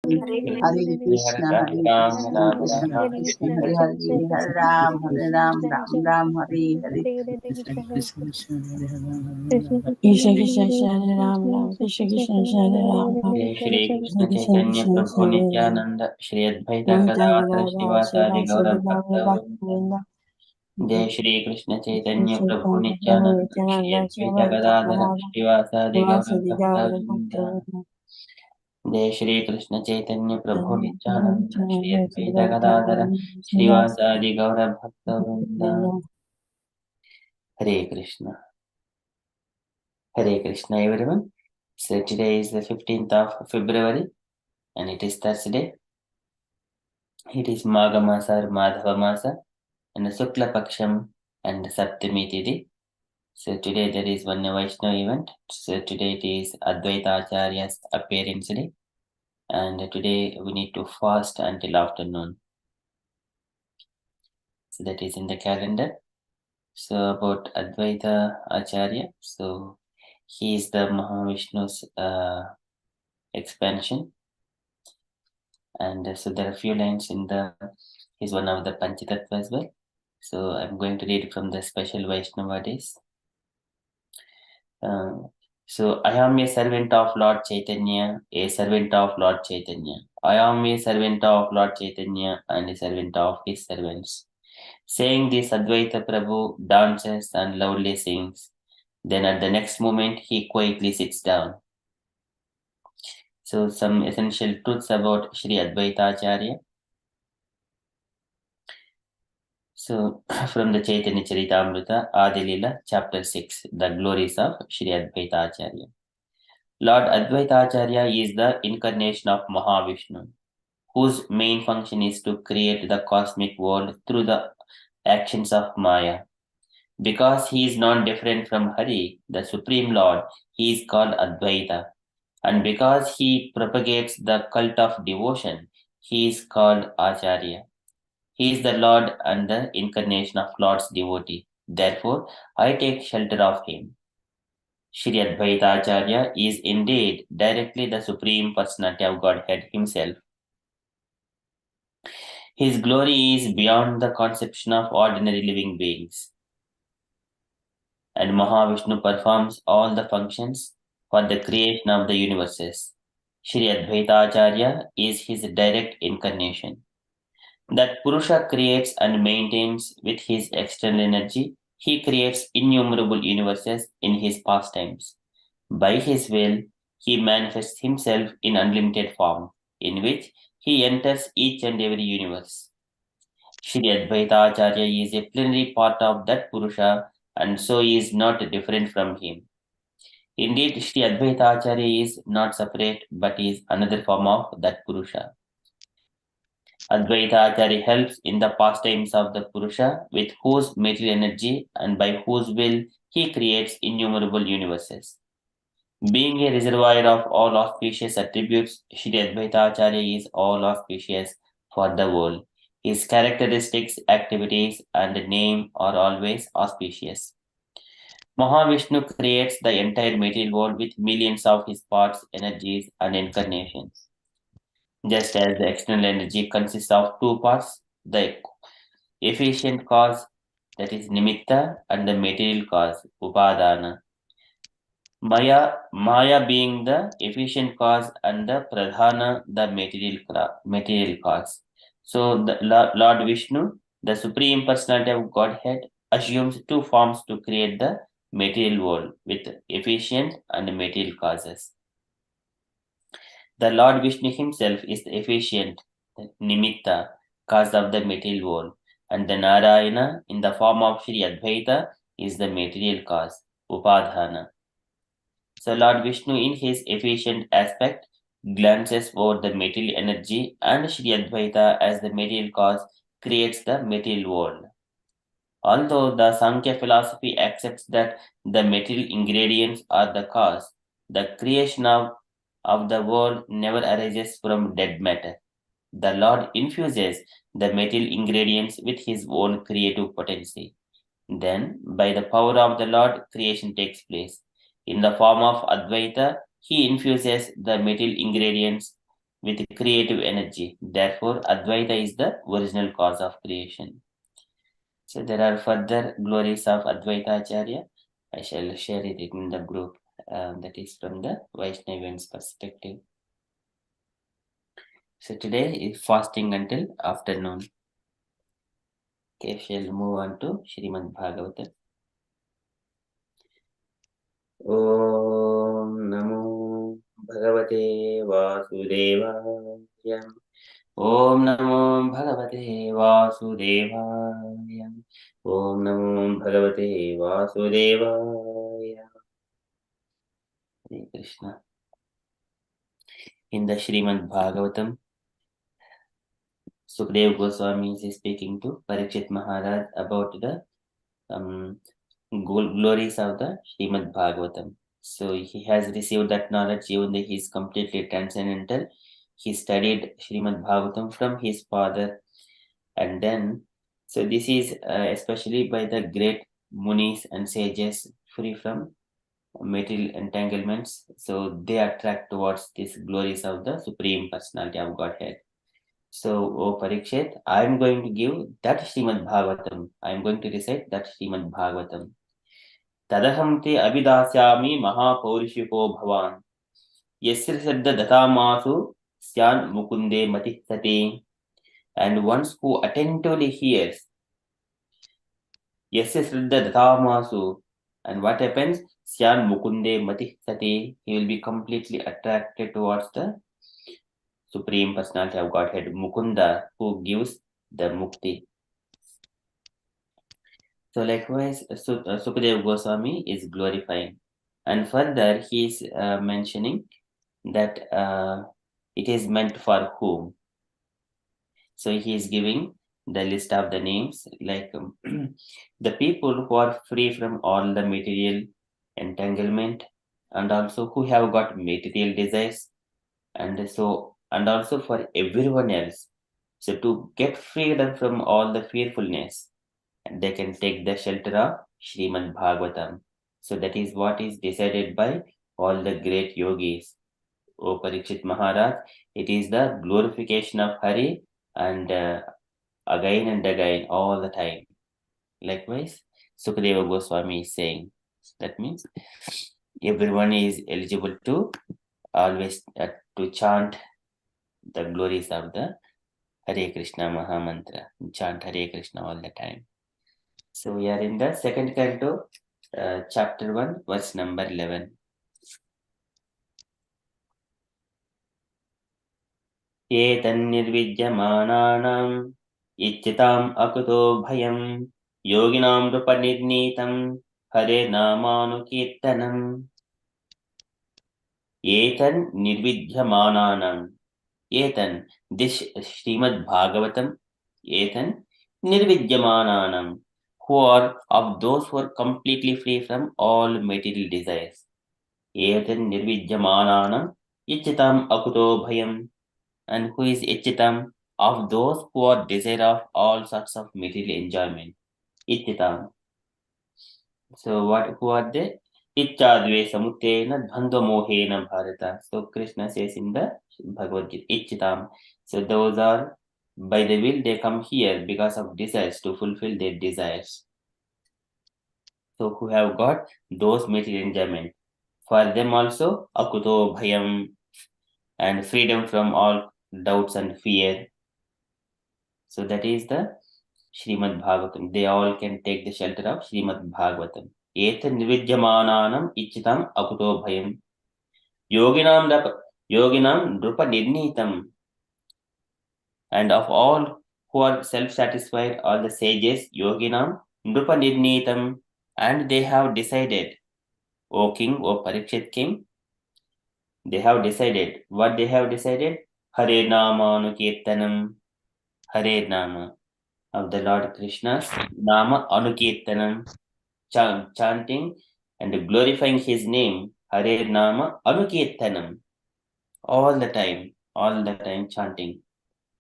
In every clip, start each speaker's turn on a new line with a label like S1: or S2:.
S1: Hare Krishna, Hare Krishna, Krishna Krishna, Hare Hare, Hare Ram, Ram Ram, Hare Hare. Krishna Krishna,
S2: Krishna Krishna Hare Ram Ram, Krishna Krishna Hare Ram Ram,
S3: जय Shri
S2: Krishna
S3: Krishna
S2: Krishna
S3: चैतन्य
S2: Krishna
S3: प्रभु
S2: Hare Ram.
S3: Nityanand Shri Advaita
S2: Nanda
S3: Gadadhar
S2: Gadada
S3: श्रीवासादि गौर
S2: Srivasadi
S3: भक्त
S2: Gaura
S3: वृंद।
S2: Bhaktivinoda.
S3: जय Shri Krishna
S2: Krishna
S3: चैतन्य प्रभु
S2: Chaitanya Prabhu
S3: Nityanand Shri
S2: Nityananda Sri
S3: अद्वैत
S2: Advaita
S3: Gadadhar
S2: Gadada
S3: श्रीवासादि गौर
S2: Srivasadi
S3: भक्त
S2: Gaura
S3: वृंद।
S2: Bhaktivinoda.
S3: जय श्री कृष्ण चैतन्य प्रभु Nityanand Shri
S2: Nityananda Sri
S3: अद्वैत
S2: Advaita
S3: Gadadhar
S2: Gadada Srivasadi
S3: श्रीवासादि गौर भक्त वृंद।
S2: Gaura.
S3: Hare Krishna, Hare Krishna everyone. So today is the 15th of February and it is Thursday. It is Magha Masa or Madhava Masa and Sukla Paksham and Saptami Tithi. So today there is one Vaishnava event. So today it is Advaita Acharya's appearance day and today we need to fast until afternoon. So that is in the calendar. So about Advaita Acharya. So he is the Mahavishnu's expansion. And so there are a few lines in he's one of the Panchatattva as well. So I'm going to read from the special Vaishnava days. So I am a servant of Lord Chaitanya, a servant of Lord Chaitanya. I am a servant of Lord Chaitanya and a servant of his servants. Saying this, Advaita Prabhu dances and loudly sings. Then at the next moment, he quietly sits down. So some essential truths about Sri Advaita Acharya. So, from the Chaitanya Charitamrita, Adilila, chapter 6, the glories of Sri Advaita Acharya. Lord Advaita Acharya is the incarnation of Mahavishnu, whose main function is to create the cosmic world through the actions of Maya. Because he is non-different from Hari, the Supreme Lord, he is called Advaita. And because he propagates the cult of devotion, he is called Acharya. He is the Lord and the incarnation of Lord's devotee. Therefore, I take shelter of him. Shri Advaita Acharya is indeed directly the Supreme Personality of Godhead himself. His glory is beyond the conception of ordinary living beings. And Mahavishnu performs all the functions for the creation of the universes. Shri Advaita Acharya is his direct incarnation. That Purusha creates and maintains with his external energy. He creates innumerable universes in his pastimes. By his will, he manifests himself in unlimited form, in which he enters each and every universe. Shri Advaita Acharya is a plenary part of that Purusha, and so he is not different from him. Indeed, Shri Advaita Acharya is not separate, but is another form of that Purusha. Advaita Acharya helps in the pastimes of the Purusha, with whose material energy and by whose will he creates innumerable universes. Being a reservoir of all auspicious attributes, Shri Advaita Acharya is all auspicious for the world. His characteristics, activities, and name are always auspicious. Mahavishnu creates the entire material world with millions of his parts, energies, and incarnations. Just as the external energy consists of two parts, the efficient cause, that is nimitta, and the material cause, upadana. Maya being the efficient cause and the pradhana, the material cause. So the Lord Vishnu, the Supreme Personality of Godhead, assumes two forms to create the material world with efficient and material causes. The Lord Vishnu himself is the efficient, the nimitta, cause of the material world, and the Narayana in the form of Sri Advaita is the material cause, upadhana. So Lord Vishnu in his efficient aspect glances over the material energy, and Sri Advaita as the material cause creates the material world. Although the Sankhya philosophy accepts that the material ingredients are the cause, the creation of the world never arises from dead matter. The Lord infuses the material ingredients with his own creative potency. Then, by the power of the Lord, creation takes place. In the form of Advaita, he infuses the material ingredients with creative energy. Therefore, Advaita is the original cause of creation. So there are further glories of Advaita Acharya. I shall share it in the group. That is from the Vaishnavians' perspective. So today is fasting until afternoon. Okay, shall move on to Srimad Bhagavatam. Om Namo Bhagavate Vasudevaya. Om Namo Bhagavate Vasudevaya. Om Namo Bhagavate Vasudevaya. Hare Krishna. In the Srimad Bhagavatam, Sukadeva Goswami is speaking to Parikshit Maharaj about the glories of the Srimad Bhagavatam. So he has received that knowledge, even though he is completely transcendental. He studied Srimad Bhagavatam from his father, and then, so this is especially by the great munis and sages free from material entanglements. So they attract towards these glories of the Supreme Personality of Godhead. So, O Parikshit, I am going to give that Srimad Bhagavatam. I am going to recite that Srimad Bhagavatam. Tadaham te abhidasyami mahapaurishyako bhavan. Yasya sadda datamasu syan mukunde matihsate. And once who attentively hears, Yasya sadda datamasu, and what happens? Syan mukunde matihsate. He will be completely attracted towards the Supreme Personality of Godhead, Mukunda, who gives the mukti. So likewise, Sukadeva Goswami is glorifying. And further, he is mentioning that it is meant for whom. So he is giving the list of the names, like the people who are free from all the material entanglement, and also who have got material desires, and also for everyone else. So to get freedom from all the fearfulness, they can take the shelter of Srimad Bhagavatam. So that is what is decided by all the great yogis. O Parikshit Maharaj, it is the glorification of Hari, and again and again, all the time. Likewise, Sukadeva Goswami is saying, that means everyone is eligible to always to chant the glories of the Hare Krishna Maha Mantra, chant Hare Krishna all the time. So we are in the second canto, chapter 1, verse number 11. एतन्निर्विद्यमानानाम् इच्छिताम् अकुतो भयम् योगिनां नृपनिर्नीतं हरे नामानुकीर्तनम् एतन् निर्विद्यमानानाम् एतन् this Srimad Bhagavatam एतन् निर्विद्यमानानाम् who are of those who are completely free from all material desires एतन् निर्विद्यमानानाम् इच्छिताम् अकुतो भयम्. And who is Ichitam? Of those who are desire of all sorts of material enjoyment. Ichitam. So who are they? Ichadve samutena dhandva mohena bharata. So Krishna says in the Bhagavad Gita, Ichitam. So those are, by the will they come here because of desires, to fulfill their desires. So who have got those material enjoyment. For them also, akuto bhayam, and freedom from all doubts and fear. So that is the Srimad Bhagavatam. They all can take the shelter of Srimad Bhagavatam. Eta nirvidyamananam ichitam akuto bhayam. Yoginam drupa nirnitam. And of all who are self-satisfied, all the sages, yoginam drupa nirnitam. And they have decided, O king, O Parikshit king, they have decided. What they have decided? Hare Nama Anukirtanam. Hare Nama of the Lord Krishna's Nama Anukirtanam, chanting and glorifying his name, Hare Nama Anukirtanam, all the time chanting.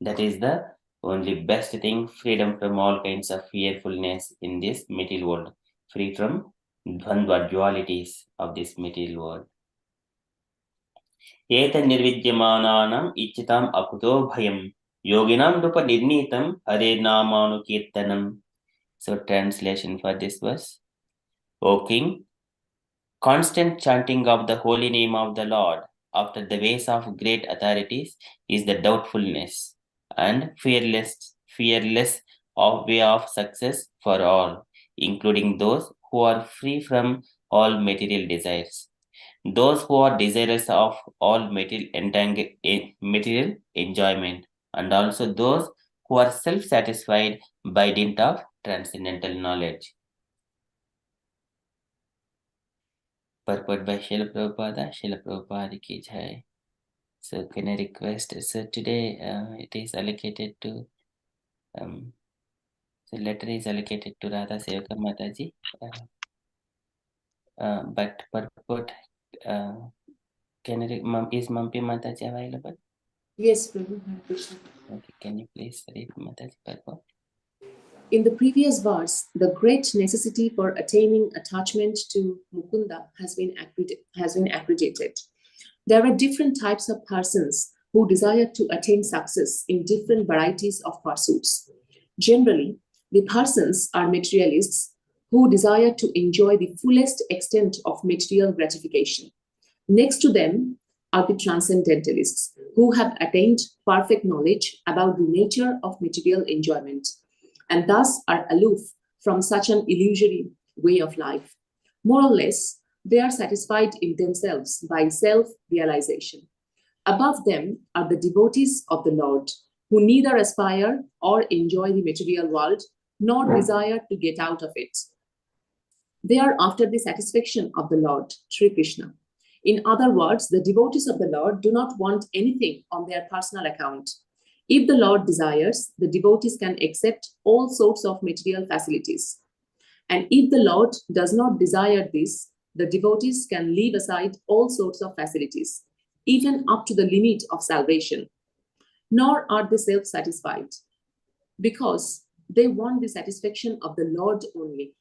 S3: That is the only best thing, freedom from all kinds of fearfulness in this material world, free from dvandva dualities of this material world. Eta nirvidyamananam ichitam aputo bhayam. Yoginam rupa nirnitam hare namanu kirtanam. So translation for this verse. O king, constant chanting of the holy name of the Lord after the ways of great authorities is the doubtfulness and fearless of way of success for all, including those who are free from all material desires. Those who are desirous of all material enjoyment, and also those who are self-satisfied by dint of transcendental knowledge. Purport by Srila Prabhupada ki jai. So can I request, so today it is allocated to, the letter is allocated to Radha Sevaka Mataji, but purport, is Mampi Mataji available?
S4: Yes, Prabhu.
S3: Okay, can you please read Mataji purport?
S4: In the previous verse, the great necessity for attaining attachment to Mukunda has been accredited. There are different types of persons who desire to attain success in different varieties of pursuits. Generally, the persons are materialists who desire to enjoy the fullest extent of material gratification. Next to them are the transcendentalists who have attained perfect knowledge about the nature of material enjoyment and thus are aloof from such an illusory way of life. More or less, they are satisfied in themselves by self-realization. Above them are the devotees of the Lord, who neither aspire or enjoy the material world, nor desire to get out of it. They are after the satisfaction of the Lord, Sri Krishna. In other words, the devotees of the Lord do not want anything on their personal account. If the Lord desires, the devotees can accept all sorts of material facilities. And if the Lord does not desire this, the devotees can leave aside all sorts of facilities, even up to the limit of salvation. Nor are they self-satisfied, because they want the satisfaction of the Lord only.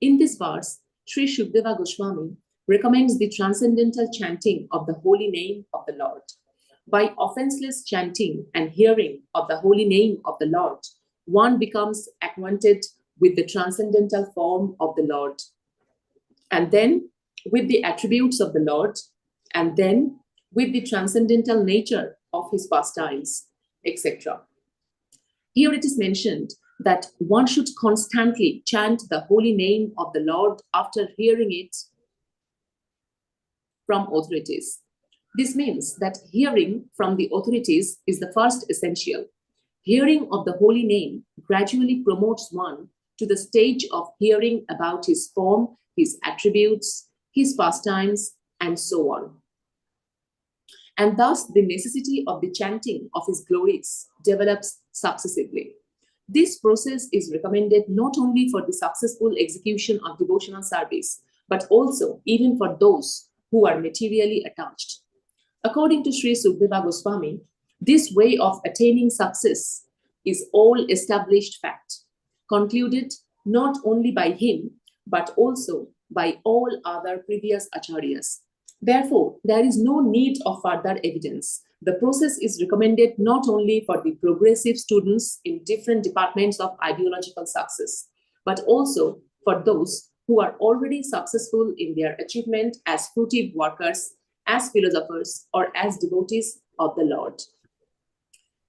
S4: In this verse, Sri Shukdeva Goswami recommends the transcendental chanting of the holy name of the Lord. By offenseless chanting and hearing of the holy name of the Lord, one becomes acquainted with the transcendental form of the Lord, and then with the attributes of the Lord, and then with the transcendental nature of his pastimes, etc. Here it is mentioned that one should constantly chant the holy name of the Lord after hearing it from authorities. This means that hearing from the authorities is the first essential. Hearing of the holy name gradually promotes one to the stage of hearing about his form, his attributes, his pastimes, and so on. And thus the necessity of the chanting of his glories develops successively. This process is recommended not only for the successful execution of devotional service, but also even for those who are materially attached. According to Sri Sukdeva Goswami, this way of attaining success is all established fact, concluded not only by him, but also by all other previous acharyas. Therefore, there is no need of further evidence. The process is recommended not only for the progressive students in different departments of ideological success, but also for those who are already successful in their achievement as fruitive workers, as philosophers, or as devotees of the Lord.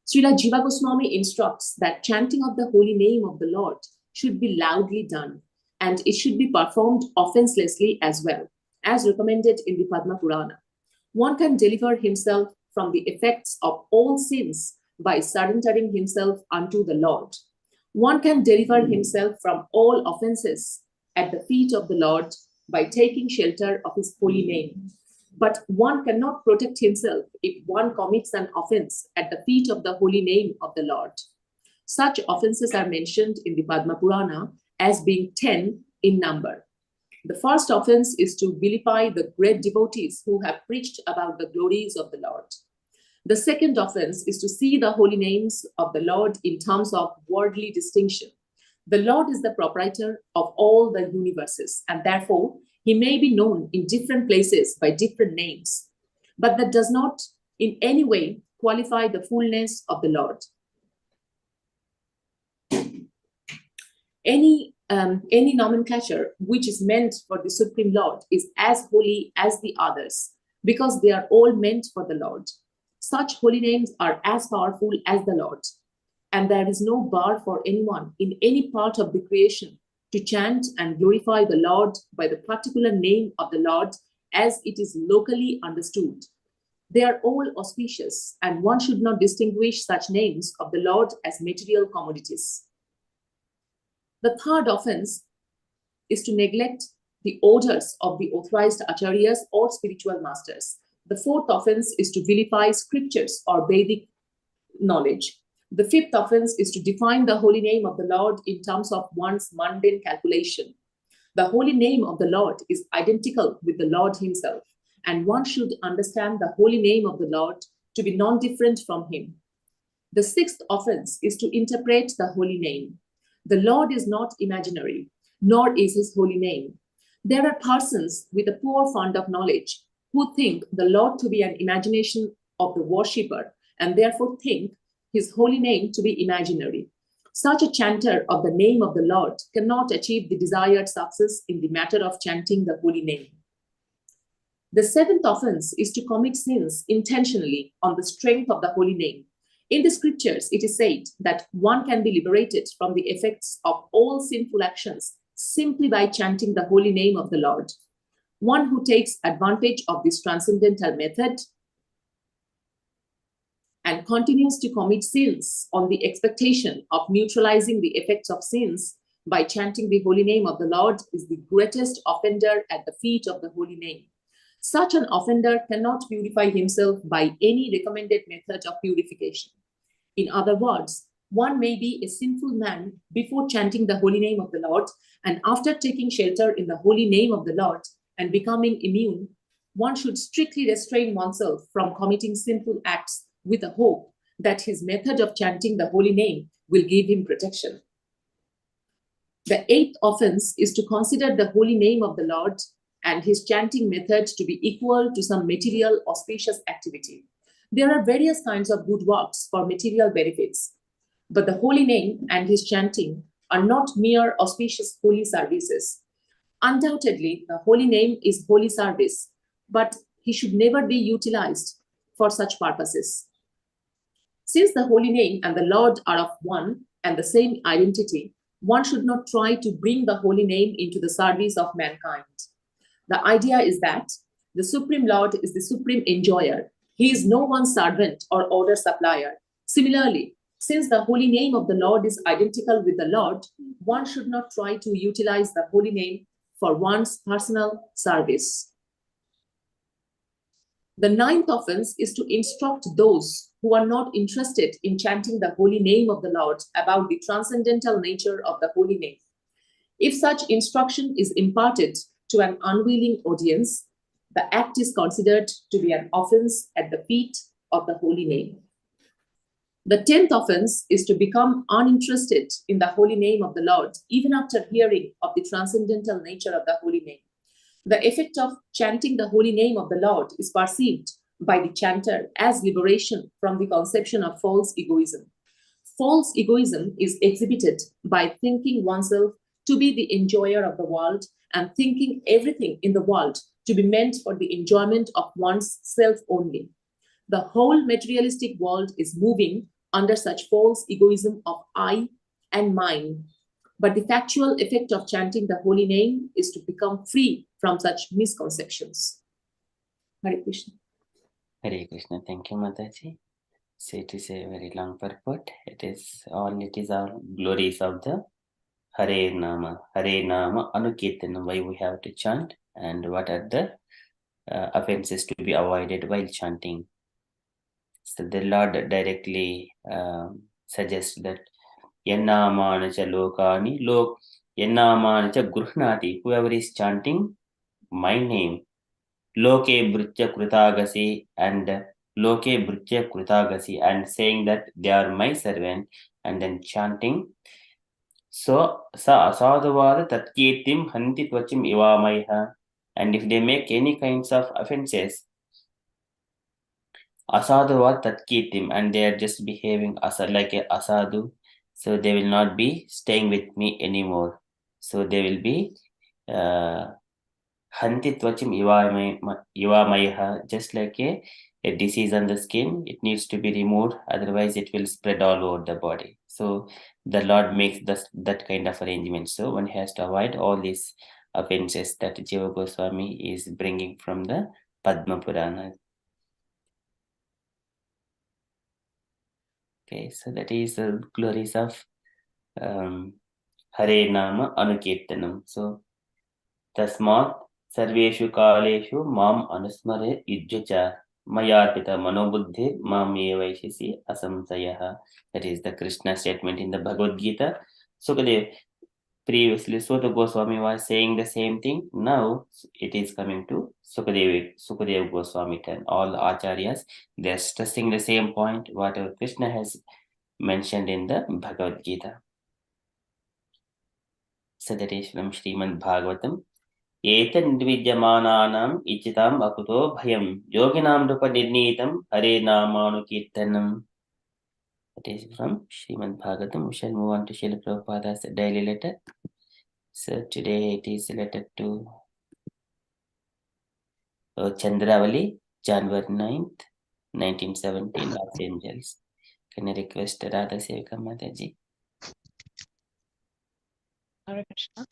S4: Srila Jiva Goswami instructs that chanting of the holy name of the Lord should be loudly done, and it should be performed offenselessly as well, as recommended in the Padma Purana. One can deliver himself from the effects of all sins by surrendering himself unto the Lord. One can deliver himself from all offenses at the feet of the Lord by taking shelter of his holy name. But one cannot protect himself if one commits an offense at the feet of the holy name of the Lord. Such offenses are mentioned in the Padma Purana as being 10 in number. The first offense is to vilify the great devotees who have preached about the glories of the Lord. The second offense is to see the holy names of the Lord in terms of worldly distinction. The Lord is the proprietor of all the universes, and therefore he may be known in different places by different names. but that does not in any way qualify the fullness of the Lord. Any nomenclature which is meant for the Supreme Lord is as holy as the others, because they are all meant for the Lord. Such holy names are as powerful as the Lord, and there is no bar for anyone in any part of the creation to chant and glorify the Lord by the particular name of the Lord as it is locally understood. They are all auspicious, and one should not distinguish such names of the Lord as material commodities. The third offense is to neglect the orders of the authorized acharyas or spiritual masters. The fourth offense is to vilify scriptures or Vedic knowledge. The fifth offense is to define the holy name of the Lord in terms of one's mundane calculation. The holy name of the Lord is identical with the Lord himself, and one should understand the holy name of the Lord to be non-different from him. The sixth offense is to interpret the holy name. The Lord is not imaginary, nor is his holy name. There are persons with a poor fund of knowledge who think the Lord to be an imagination of the worshipper, and therefore think his holy name to be imaginary. Such a chanter of the name of the Lord cannot achieve the desired success in the matter of chanting the holy name. The seventh offense is to commit sins intentionally on the strength of the holy name. In the scriptures, it is said that one can be liberated from the effects of all sinful actions simply by chanting the holy name of the Lord. One who takes advantage of this transcendental method and continues to commit sins on the expectation of neutralizing the effects of sins by chanting the holy name of the Lord is the greatest offender at the feet of the holy name. Such an offender cannot purify himself by any recommended method of purification. In other words, one may be a sinful man before chanting the holy name of the Lord, and after taking shelter in the holy name of the Lord and becoming immune, one should strictly restrain oneself from committing sinful acts with a hope that his method of chanting the holy name will give him protection. The eighth offense is to consider the holy name of the Lord and his chanting method to be equal to some material auspicious activity. There are various kinds of good works for material benefits, but the holy name and his chanting are not mere auspicious holy services. Undoubtedly, the holy name is holy service, but he should never be utilized for such purposes. Since the holy name and the Lord are of one and the same identity, one should not try to bring the holy name into the service of mankind. The idea is that the Supreme Lord is the supreme enjoyer. He is no one's servant or order supplier. Similarly, since the holy name of the Lord is identical with the Lord, one should not try to utilize the holy name for one's personal service. The ninth offense is to instruct those who are not interested in chanting the holy name of the Lord about the transcendental nature of the holy name. If such instruction is imparted to an unwilling audience, the act is considered to be an offense at the feet of the holy name. The 10th offense is to become uninterested in the holy name of the Lord, even after hearing of the transcendental nature of the holy name. The effect of chanting the holy name of the Lord is perceived by the chanter as liberation from the conception of false egoism. False egoism is exhibited by thinking oneself to be the enjoyer of the world and thinking everything in the world to be meant for the enjoyment of one's self only. The whole materialistic world is moving under such false egoism of I and mine. But the factual effect of chanting the holy name is to become free from such misconceptions. Hare Krishna.
S3: Hare Krishna. Thank you, Mataji. So it is a very long purport. It is all glories of the Hare Nama Anukirtanam, why we have to chant, and what are the offenses to be avoided while chanting. So the Lord directly suggests that Yennamanacha lokani Yennamanacha gruhnati, whoever is chanting my name, Loke Britya Krutagasi and Loke Britya Krutagasi, and saying that they are my servant, and then chanting. So sa asadavada tatkirtim hanti tvachim ivamaiha, and if they make any kinds of offenses, Asadhuvat tatkirtim, and they are just behaving like a asadu. So they will not be staying with me anymore. So they will be hanti tvachim ivamayaha, just like a disease on the skin. It needs to be removed, otherwise it will spread all over the body. So the Lord makes that kind of arrangement. So one has to avoid all these offenses that Jiva Goswami is bringing from the Padma Purana. Okay, so that is the glories of Hare Nama Anukirtanam. So Tasmat Sarveshu Kaleshu Mam Anusmare Yujjacha Mayarpita Manobuddhi Mam Evaishisi Asamsayaha. That is the Krishna statement in the Bhagavad Gita. So previously Sutta Goswami was saying the same thing. Now it is coming to Sukadev Goswami and all Acharyas. They are stressing the same point whatever Krishna has mentioned in the Bhagavad Gita. So that is from Srimad Bhagavatam. एतन्विद्यमानानाम् इच्छिताम् अकुतो भयम् योगिनां नृपनिर्णीतं हरे नामानुकीर्तनम्. That is from Srimad Bhagavatam. We shall move on to Srila Prabhupada's daily letter. So today it is letter to Chandravali, January 9th, 1917, Los Angeles. Can I request Radha Sevika Mataji?
S2: Hare Krishna.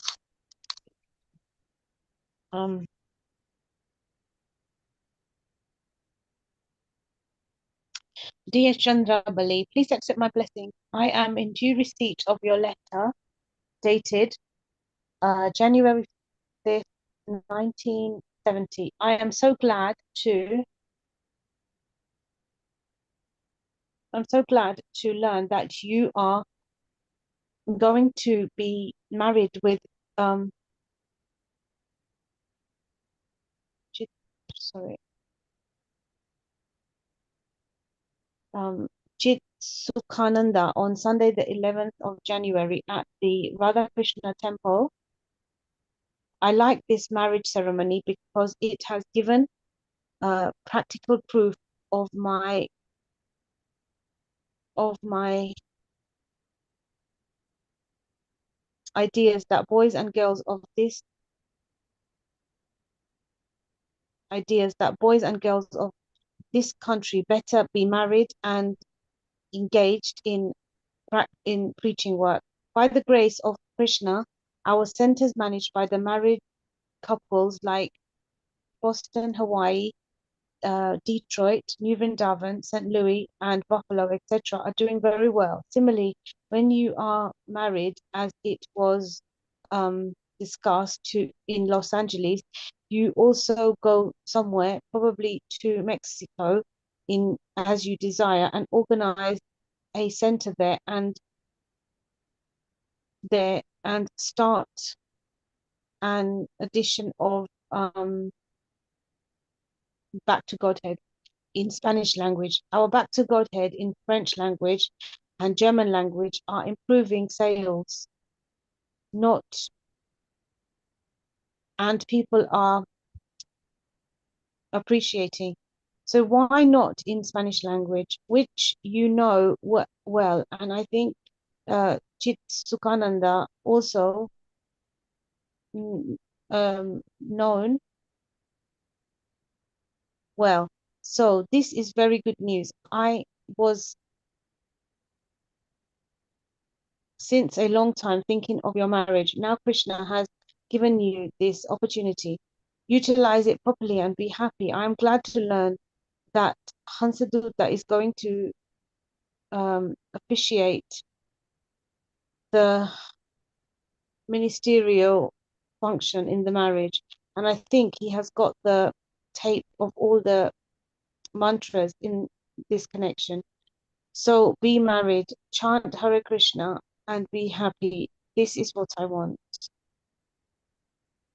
S2: Dear Chandrabali, please accept my blessing. I am in due receipt of your letter dated January 5th, 1970. I am so glad to learn that you are going to be married with Chit Sukhananda on Sunday the 11th of January at the Radha Krishna temple. I like this marriage ceremony because it has given practical proof of my ideas that boys and girls of this country better be married and engaged in preaching work. By the grace of Krishna, our centers managed by the married couples like Boston, Hawaii, Detroit, New Vrindavan, St. Louis, and Buffalo, etc., are doing very well. Similarly, when you are married, as it was discussed in Los Angeles, you also go somewhere, probably to Mexico, as you desire, and organize a center there and start an edition of Back to Godhead in Spanish language. Our Back to Godhead in French language and German language are improving sales, and people are appreciating. So why not in Spanish language, which you know well, and I think Chit Sukhananda also known well. So this is very good news. I was since a long time thinking of your marriage. Now Krishna has given you this opportunity. Utilize it properly and be happy. I'm glad to learn that Hansadutta is going to officiate the ministerial function in the marriage. And I think he has got the tape of all the mantras in this connection. So be married, chant Hare Krishna, and be happy. This is what I want.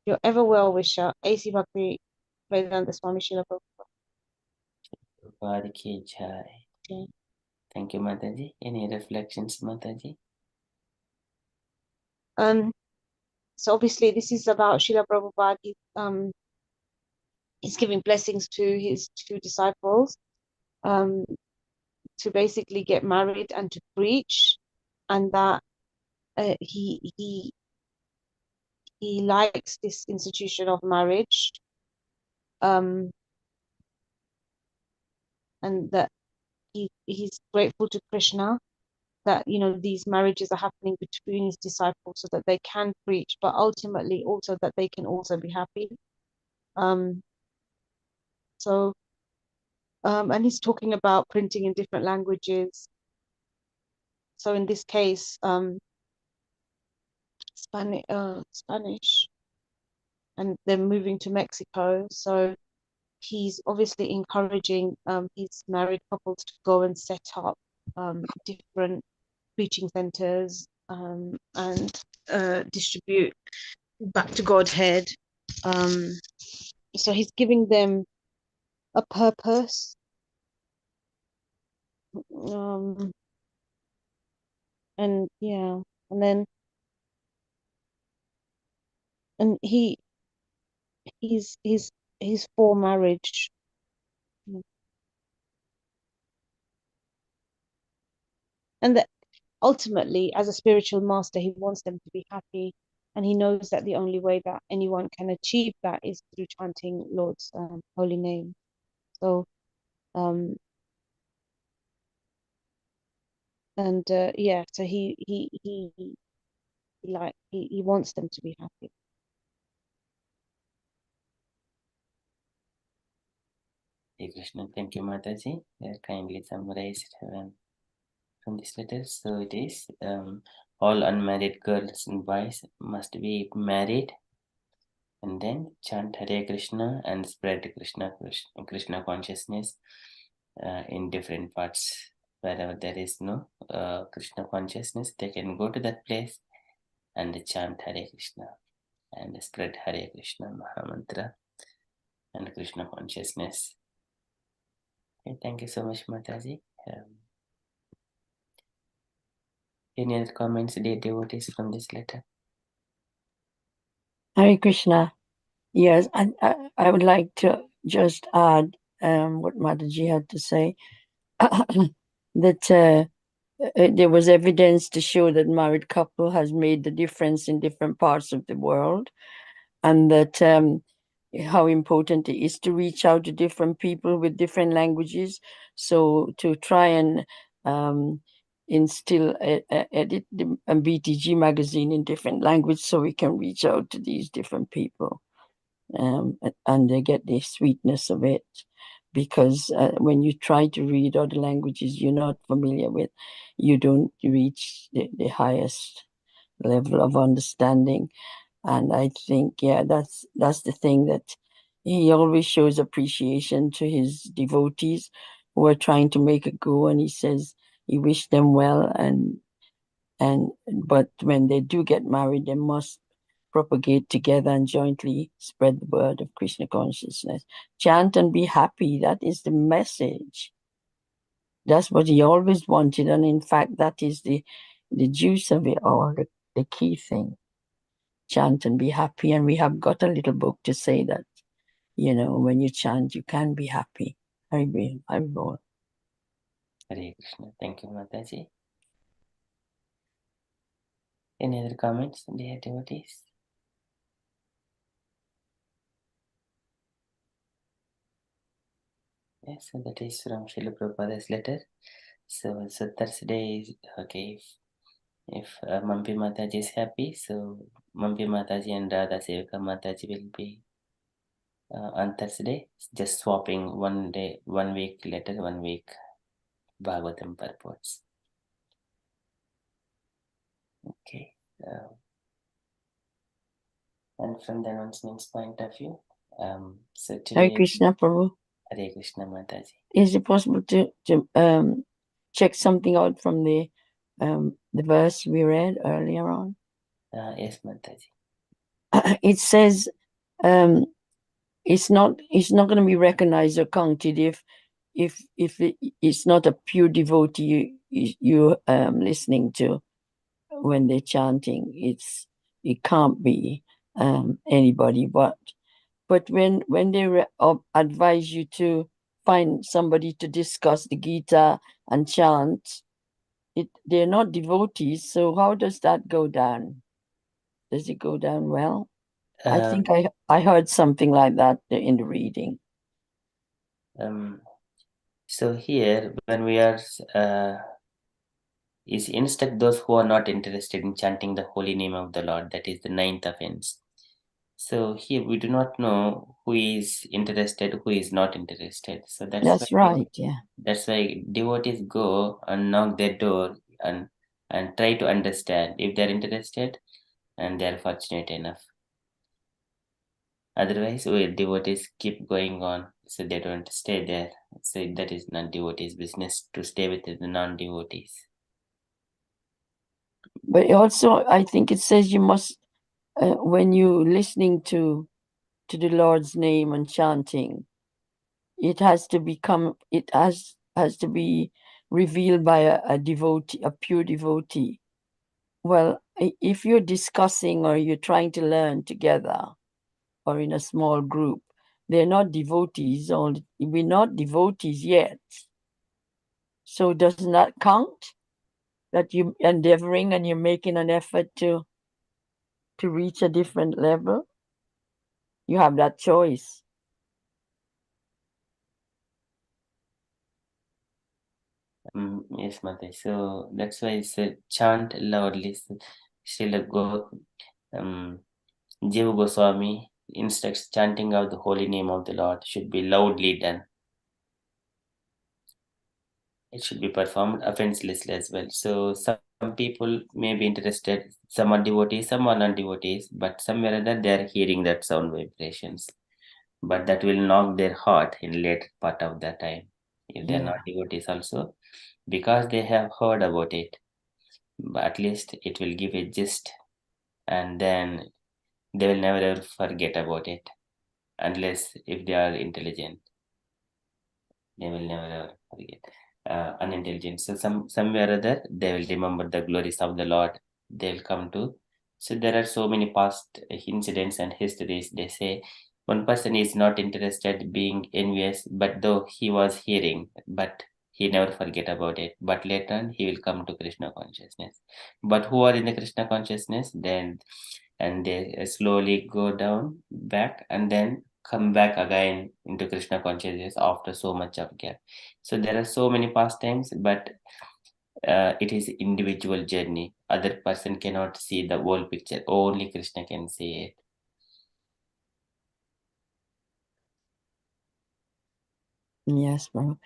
S2: Your ever well wisher, A.C. Bhakti Vedanta Swami Srila
S3: Prabhupada ki jai.
S2: Prabhupada.
S3: Thank you, Mataji. Any reflections, Mataji?
S2: So obviously this is about Srila Prabhupada. He's giving blessings to his two disciples. to basically get married and to preach, and that he likes this institution of marriage, and that he's grateful to Krishna that these marriages are happening between his disciples so that they can preach, but ultimately also that they can also be happy. So and he's talking about printing in different languages. So in this case, Spanish, and they're moving to Mexico. So he's obviously encouraging his married couples to go and set up different preaching centers and distribute back to Godhead. So he's giving them a purpose. And yeah, and then and he's for marriage. And that ultimately, as a spiritual master, he wants them to be happy, and he knows that the only way that anyone can achieve that is through chanting Lord's holy name. So yeah, so he wants them to be happy.
S3: Hey Krishna, thank you, Mataji. Kindly summarized from this letter. So it is all unmarried girls and boys must be married, and then chant Hare Krishna and spread Krishna consciousness in different parts. Wherever there is no Krishna consciousness, they can go to that place and chant Hare Krishna and spread Hare Krishna Mahamantra and Krishna consciousness. Okay, thank you so much, Mataji. Any other comments, dear devotees, from this letter?
S5: Hare Krishna. Yes, I would like to just add what Mataji had to say, that there was evidence to show that married couple has made the difference in different parts of the world, and that how important it is to reach out to different people with different languages. So to try and instill edit the BTG magazine in different language so we can reach out to these different people, and they get the sweetness of it. Because when you try to read other languages you're not familiar with, you don't reach the highest level of understanding. And I think, yeah, that's the thing, that he always shows appreciation to his devotees who are trying to make a go, and he says he wished them well, but when they do get married, they must propagate together and jointly spread the word of Krishna consciousness. Chant and be happy. That is the message. That's what he always wanted, and in fact, that is the juice of it all, the key thing. Chant and be happy, and we have got a little book to say that, when you chant, you can be happy. Hare Krishna.
S3: Thank you, Mataji. Any other comments, dear devotees? Yes, so that is from Srila Prabhupada's letter. So Thursday is okay. If Mampi Mataji is happy, so Mampi Mataji and Radha Sevika Mataji will be on Thursday, just swapping 1 day, 1 week later, 1 week Bhagavatam purports. Okay. And from the announcements point of view, so today,
S5: Hare Krishna, Prabhu.
S3: Hare Krishna, Mataji.
S5: Is it possible to check something out from the verse we read earlier on?
S3: Yes, Mataji.
S5: It says it's not going to be recognized or counted if it's not a pure devotee you listening to when they're chanting. It can't be anybody, but when they advise you to find somebody to discuss the Gita and chant, they're not devotees. So how does that go down? Does it go down well? I think I heard something like that in the reading.
S3: So here, when we are is instruct those who are not interested in chanting the holy name of the Lord, that is the ninth offense. So here we do not know who is interested, who is not interested. So that's why,
S5: right. Yeah.
S3: That's why devotees go and knock their door and try to understand if they're interested and they're fortunate enough. Otherwise, devotees keep going on, so they don't stay there. So that is not devotees' business to stay with the non-devotees.
S5: But also, I think it says you must, when you listening to the Lord's name and chanting, it has to be revealed by a devotee, a pure devotee. Well, if you're discussing or you're trying to learn together or in a small group, they're not devotees, or we're not devotees yet. So doesn't that count? That you're endeavoring and you're making an effort to reach a different level? You have that choice.
S3: Yes, Mate. So that's why it's chant loudly. Srila Jiva Goswami instructs chanting of the holy name of the Lord should be loudly done. It should be performed offenselessly as well. So some people may be interested, some are devotees, some are non-devotees, but somewhere or other they are hearing that sound vibrations. But that will knock their heart in later part of the time. If they are not devotees also, because they have heard about it, but at least it will give a gist, and then they will never ever forget about it unless if they are intelligent. They will never ever forget. Unintelligent. So somewhere or other they will remember the glories of the Lord. They'll come to. So there are so many past incidents and histories. They say one person is not interested, being envious, but though he was hearing, but he never forget about it. But later on he will come to Krishna consciousness. But who are in the Krishna consciousness, then and they slowly go down back and then come back again into Krishna consciousness after so much of gap. So there are so many pastimes, but it is individual journey. Other person cannot see the whole picture. Only Krishna can see it.
S5: Yes, Prabhu.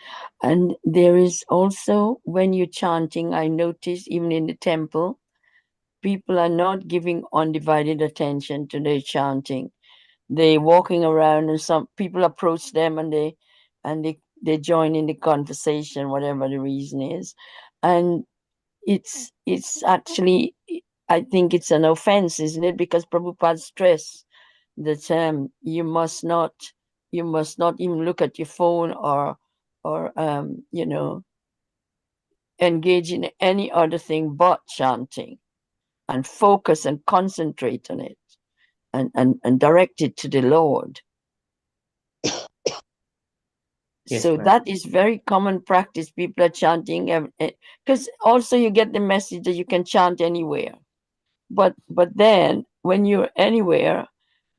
S5: And there is also, when you're chanting, I notice even in the temple, people are not giving undivided attention to their chanting. They're walking around and some people approach them and they join in the conversation, whatever the reason is. And it's actually, I think it's an offense, isn't it? Because Prabhupada stressed that you must not even look at your phone or engage in any other thing but chanting, and focus and concentrate on it, and direct it to the Lord.
S3: Yes,
S5: So
S3: ma'am.
S5: that is very common practice. People are chanting because also you get the message that you can chant anywhere. But then when you're anywhere,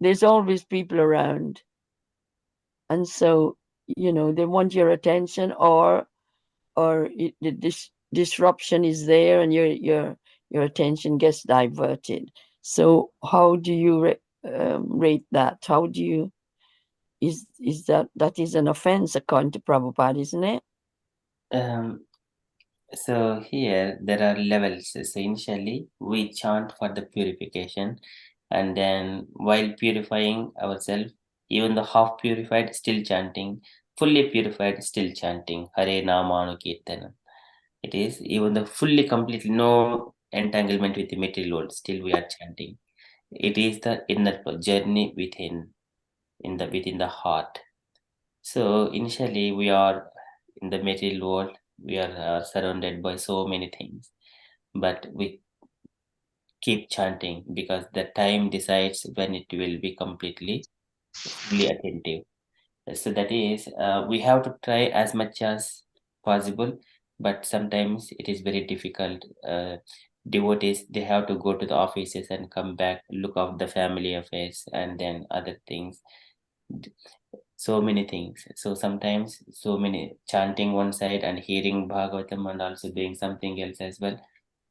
S5: there's always people around. And so, they want your attention, or this disruption is there and your attention gets diverted. So how do you rate that? How do you is that is an offense according to Prabhupada, isn't it?
S3: So here there are levels. So initially we chant for the purification, and then while purifying ourselves, even the half purified still chanting, fully purified still chanting Hare Namanu Kirtanam. It is even the fully completely no entanglement with the material world, still we are chanting. It is the inner journey within the heart. So initially we are in the material world, we are surrounded by so many things, but we keep chanting because the time decides when it will be completely fully attentive. So that is, we have to try as much as possible, but sometimes it is very difficult. Devotees, they have to go to the offices and come back, look after the family affairs, and then other things. So many things. So sometimes so many chanting one side and hearing Bhagavatam and also doing something else as well.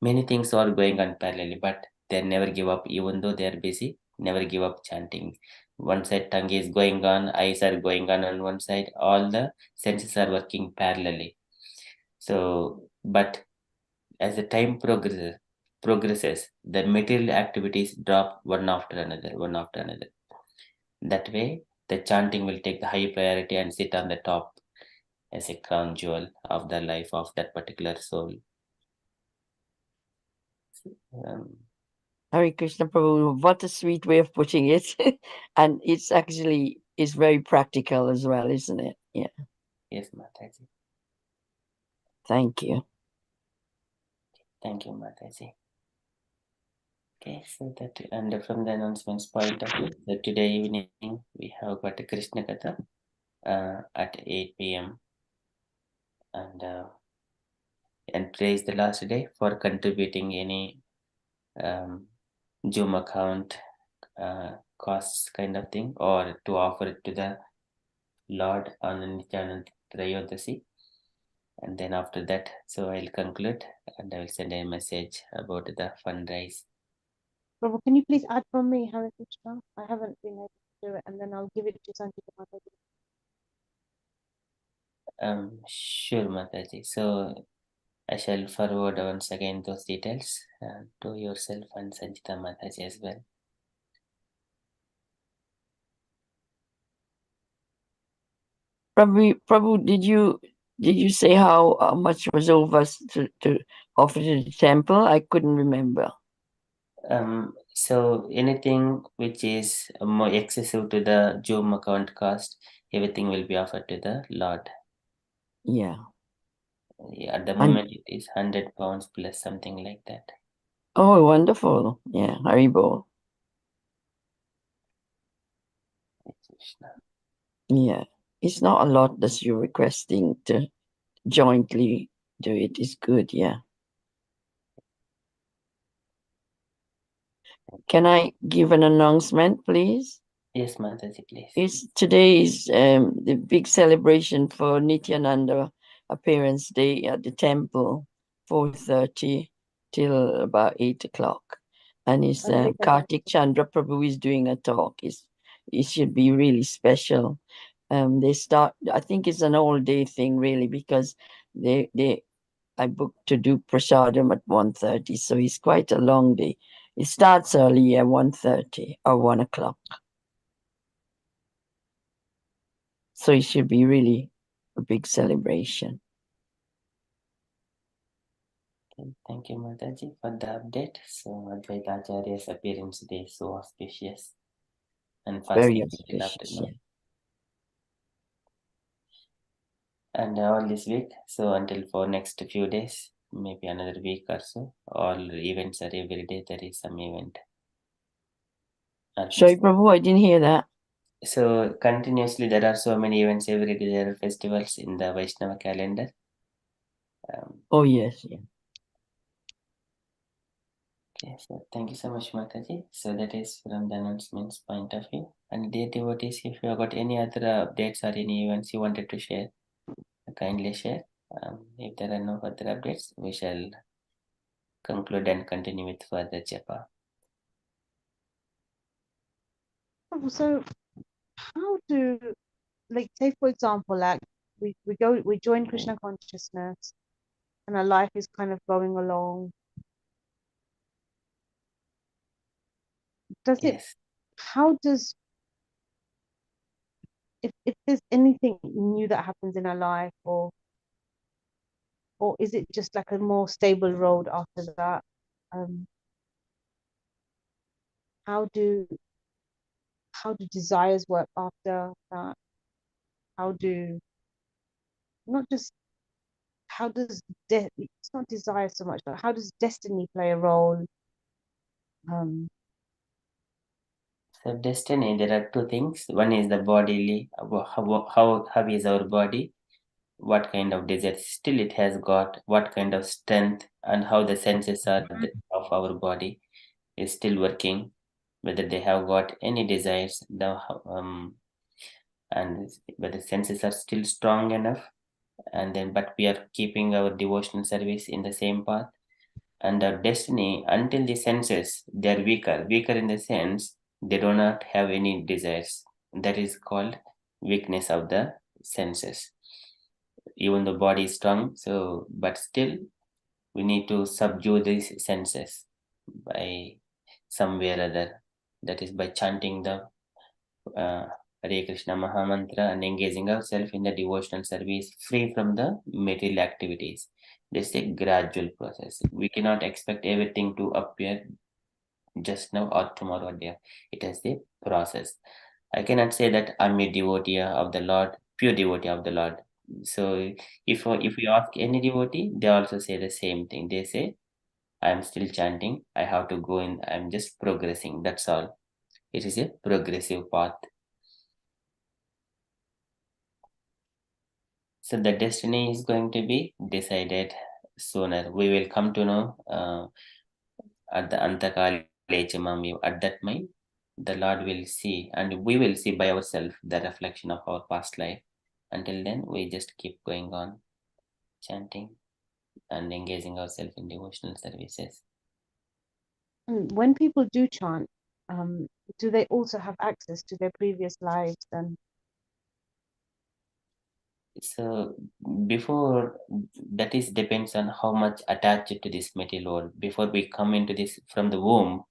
S3: Many things are going on parallelly, but they never give up, even though they are busy. Never give up chanting. One side tongue is going on, eyes are going on one side. All the senses are working parallelly. So, but as the time progresses, the material activities drop one after another, one after another. That way, the chanting will take the high priority and sit on the top as a crown jewel of the life of that particular soul. Um,
S5: Hare Krishna Prabhu, what a sweet way of putting it. And it's actually is very practical as well, isn't it? Yeah.
S3: yes, Mataji.
S5: Thank you.
S3: Thank you, Mataji. Okay, so that, and from the announcements point of view, that today evening we have got a Krishna Katha at 8 p.m. And today is the last day for contributing any Zoom account costs kind of thing, or to offer it to the Lord on Nityanand Trayodasi. And then after that, so I'll conclude and I will send a message about the fundraise.
S2: Prabhu, can you please add from me, Hare Krishna? I haven't been able to do it, and then I'll give it to Sanjita Mataji.
S3: Sure, Mataji. So I shall forward once again those details to yourself and Sanjita Mataji as well.
S5: Prabhu, did you say how much was over to offer to the temple? I couldn't remember.
S3: So anything which is more excessive to the Zoom account cost, everything will be offered to the Lord.
S5: Yeah.
S3: At the moment, it is £100 plus something like that.
S5: Oh, wonderful. Yeah, Haribo.
S3: Krishna.
S5: Yeah. It's not a lot that you're requesting to jointly do it. Is good, yeah. Can I give an announcement, please?
S3: Yes, Mataji, please.
S5: Today is the big celebration for Nityananda appearance day at the temple, 4:30 till about 8 o'clock. And it's Kartik Chandra Prabhu is doing a talk. It should be really special. They start, I think it's an all day thing really, because I booked to do prasadam at 1:30, so it's quite a long day. It starts early at 1:30 or 1 o'clock. So it should be really a big celebration.
S3: Okay, thank you, Mataji, for the update. So Advaita Acharya's appearance day is so auspicious and
S5: Very
S3: fasting till
S5: auspicious,
S3: afternoon.
S5: yeah.
S3: And all this week, so until for next few days, maybe another week or so, all events are every day there is some event.
S5: Sorry, Prabhu, I didn't hear that.
S3: So continuously there are so many events every day. There are festivals in the Vaishnava calendar.
S5: Oh yes, yeah.
S3: Okay, so thank you so much, Mataji. So that is from the announcements point of view. And dear devotees, if you have got any other updates or any events you wanted to share, kindly share. If there are no further updates, we shall conclude and continue with further japa.
S2: So, how do, like, say for example, like we join Krishna consciousness, and our life is kind of going along. Does it?
S3: Yes.
S2: How does, if there's anything new that happens in our life, or is it just like a more stable road after that? How do desires work after that? How do, not just, how does it's not desire so much, but how does destiny play a role?
S3: So destiny, there are two things. One is the bodily, how is our body, what kind of desires still it has got, what kind of strength, and how the senses are of our body is still working, whether they have got any desires, and whether senses are still strong enough, and then but we are keeping our devotional service in the same path. And our destiny, until the senses, they are weaker in the sense they do not have any desires. That is called weakness of the senses. Even the body is strong, so but still we need to subdue these senses by some way or other. That is by chanting the Hare Krishna Mahamantra and engaging ourselves in the devotional service free from the material activities. This is a gradual process. We cannot expect everything to appear just now or tomorrow or day. It is a process. I cannot say that I'm a devotee of the Lord, pure devotee of the Lord. So if you ask any devotee, they also say the same thing. They say, I'm still chanting, I have to go in, I'm just progressing. That's all. It is a progressive path. So the destiny is going to be decided sooner. We will come to know at the Antakale Chamami. At that time, the Lord will see, and we will see by ourselves the reflection of our past life. Until then, we just keep going on chanting and engaging ourselves in devotional services.
S2: When people do chant, do they also have access to their previous lives? And
S3: so before that is depends on how much attached to this material world. Before we come into this from the womb,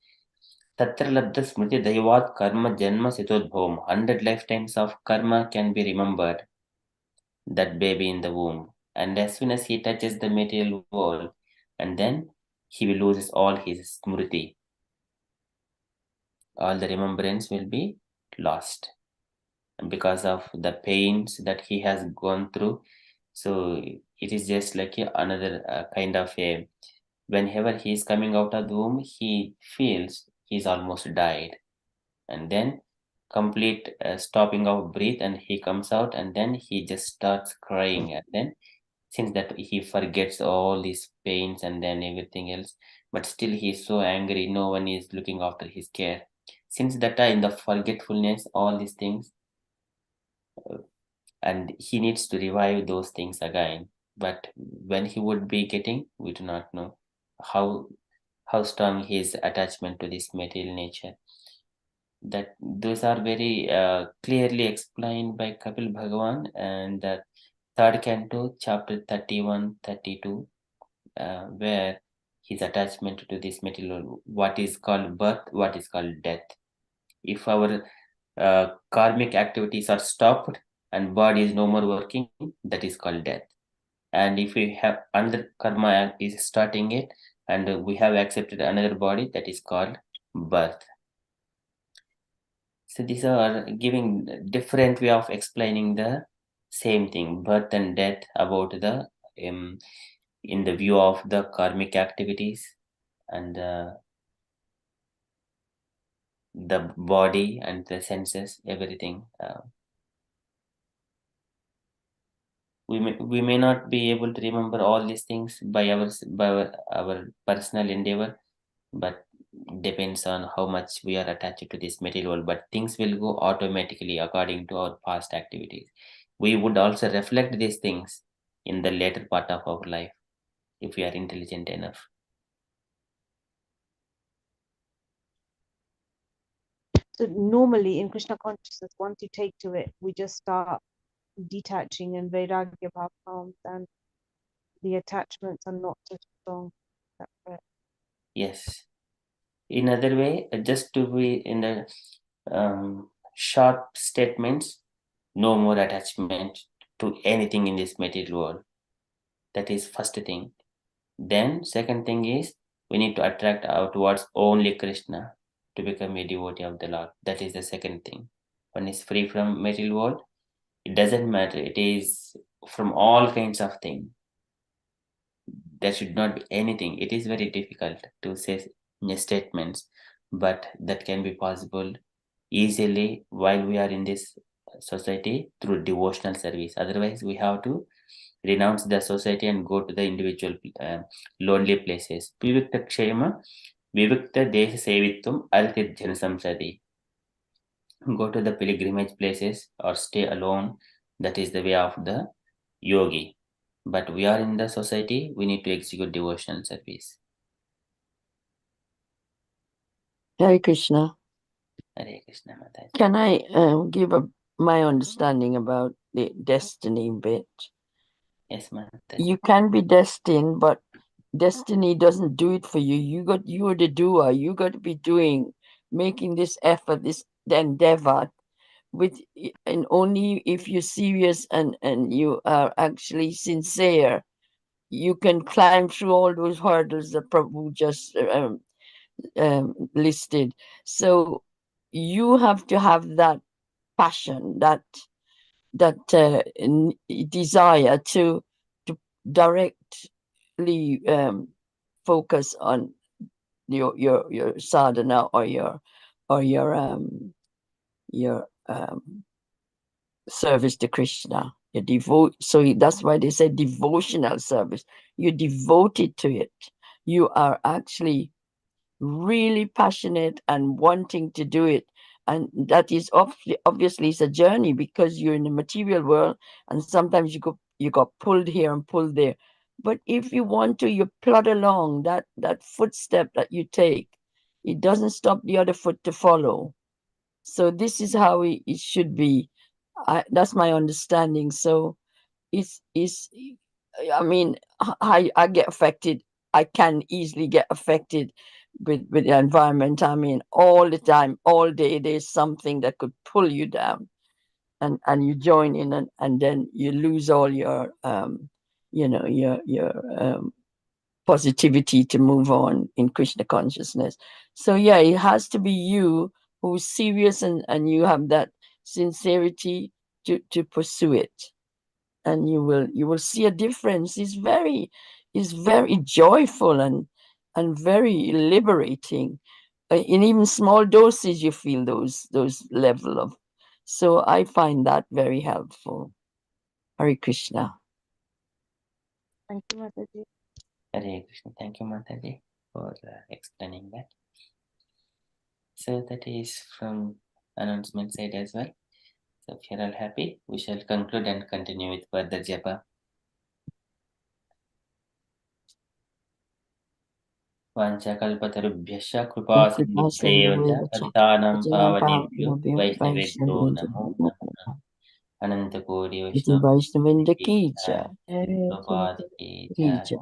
S3: Tatra Labdha Smriti Daivat Karma Janma Sitodbhom. 100 lifetimes of karma can be remembered, that baby in the womb. And as soon as he touches the material world, and then he will lose all his smriti. All the remembrance will be lost because of the pains that he has gone through. So it is just like another kind of a, whenever he is coming out of the womb, he feels he's almost died, and then complete stopping of breath, and he comes out, and then he just starts crying, and then since that he forgets all these pains and then everything else, but still he's so angry, no one is looking after his care. Since that time, the forgetfulness, all these things, and he needs to revive those things again. But when he would be getting, we do not know how strong his attachment to this material nature. That those are very clearly explained by Kapil Bhagavan and the third canto, chapter 31, 32, where his attachment to this material, what is called birth, what is called death. If our karmic activities are stopped and body is no more working, that is called death. And if we have another karma is starting it, and we have accepted another body, that is called birth. So these are giving different way of explaining the same thing, birth and death, about the in the view of the karmic activities and the body and the senses, everything. We may not be able to remember all these things by our personal endeavor, but depends on how much we are attached to this material world. But things will go automatically according to our past activities. We would also reflect these things in the later part of our life if we are intelligent enough.
S2: so normally in Krishna consciousness, once you take to it, we just start detaching and Vairagya Bhav comes, and the attachments are not so strong. That's correct.
S3: Yes. In other way, just to be in the short statements, no more attachment to anything in this material world. That is first thing. Then second thing is we need to attract outwards only Krishna to become a devotee of the Lord. That is the second thing. One is free from material world. It doesn't matter. It is from all kinds of things. There should not be anything. It is very difficult to say statements, but that can be possible easily while we are in this society through devotional service. Otherwise, we have to renounce the society and go to the individual lonely places. Vivikta Kshema, Vivikta Desha Sevitvam Aritit Janasamsadi. Go to the pilgrimage places or stay alone. That is the way of the yogi. But we are in the society, we need to execute devotional service.
S5: Hare Krishna.
S3: Hare Krishna Mataji.
S5: Can I give my understanding about the destiny bit?
S3: Yes, Mataji.
S5: You can be destined, but destiny doesn't do it for you. You are the doer. You got to be doing, making this effort, this endeavor, and only if you're serious and you are actually sincere, you can climb through all those hurdles that Prabhu just listed. So you have to have that passion, that desire to directly focus on your sadhana or your service to Krishna. So that's why they say devotional service. You're devoted to it. You are actually really passionate and wanting to do it. And that is obviously it's a journey because you're in the material world and sometimes you got pulled here and pulled there. But if you want to, you plod along that footstep that you take. It doesn't stop the other foot to follow. So this is how it should be. That's my understanding. So it's I mean, I get affected. I can easily get affected with the environment. I mean, all the time, all day, there's something that could pull you down, and you join in, and then you lose all your your positivity to move on in Krishna consciousness. So yeah, it has to be you who's serious and you have that sincerity to pursue it, and you will see a difference. It's very joyful and very liberating. In even small doses you feel those level of, so I find that very helpful. Hare Krishna.
S2: Thank you, Mataji.
S3: Hare Krishna. Thank you, Mataji, for explaining that. So that is from announcement side as well. So if you're all happy, we shall conclude and continue with further japa. वाञ्छाकल्पतरुभ्यश्च कृपा सिन्धुभ्यैव च पतितानां पावनेभ्यो वैष्णवेभ्यो नमो नमः। अनन्तकोटि
S5: Vaishnavinda ki
S3: वैष्णव
S5: jai.
S3: प्रपाद की जय।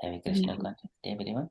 S3: Have a Krishna conscious day, everyone.